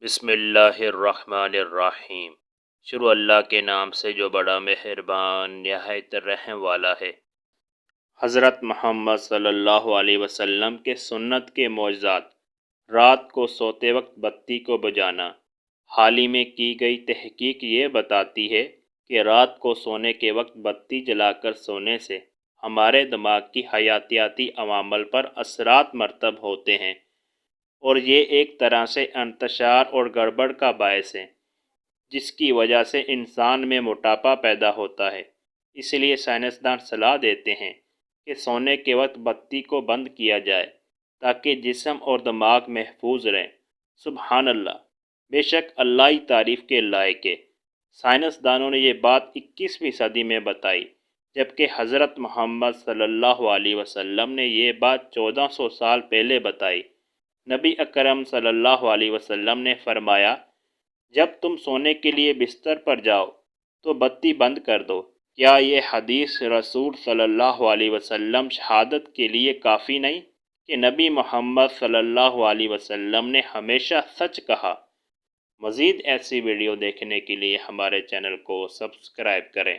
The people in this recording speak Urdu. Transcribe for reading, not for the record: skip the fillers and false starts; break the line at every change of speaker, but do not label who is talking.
بسم اللہ الرحمن الرحیم۔ شروع اللہ کے نام سے جو بڑا مہربان نہایت رحم والا ہے۔ حضرت محمد صلی اللہ علیہ وسلم کے سنت کے معجزات۔ رات کو سوتے وقت بتی کو بجانا۔ حال ہی میں کی گئی تحقیق یہ بتاتی ہے کہ رات کو سونے کے وقت بتی جلا کر سونے سے ہمارے دماغ کی حیاتیاتی عوامل پر اثرات مرتب ہوتے ہیں، اور یہ ایک طرح سے انتشار اور گڑبڑ کا باعث ہے، جس کی وجہ سے انسان میں موٹاپا پیدا ہوتا ہے۔ اس لیے سائنسدان صلاح دیتے ہیں کہ سونے کے وقت بتی کو بند کیا جائے تاکہ جسم اور دماغ محفوظ رہیں۔ سبحان اللہ، بے شک اللہ ہی تعریف کے لائق ہے۔ سائنسدانوں نے یہ بات 21ویں صدی میں بتائی، جبکہ حضرت محمد صلی اللہ علیہ وسلم نے یہ بات 1400 سال پہلے بتائی۔ نبی اکرم صلی اللہ علیہ وسلم نے فرمایا، جب تم سونے کے لیے بستر پر جاؤ تو بتی بند کر دو۔ کیا یہ حدیث رسول صلی اللہ علیہ وسلم شہادت کے لیے کافی نہیں کہ نبی محمد صلی اللہ علیہ وسلم نے ہمیشہ سچ کہا؟ مزید ایسی ویڈیو دیکھنے کے لیے ہمارے چینل کو سبسکرائب کریں۔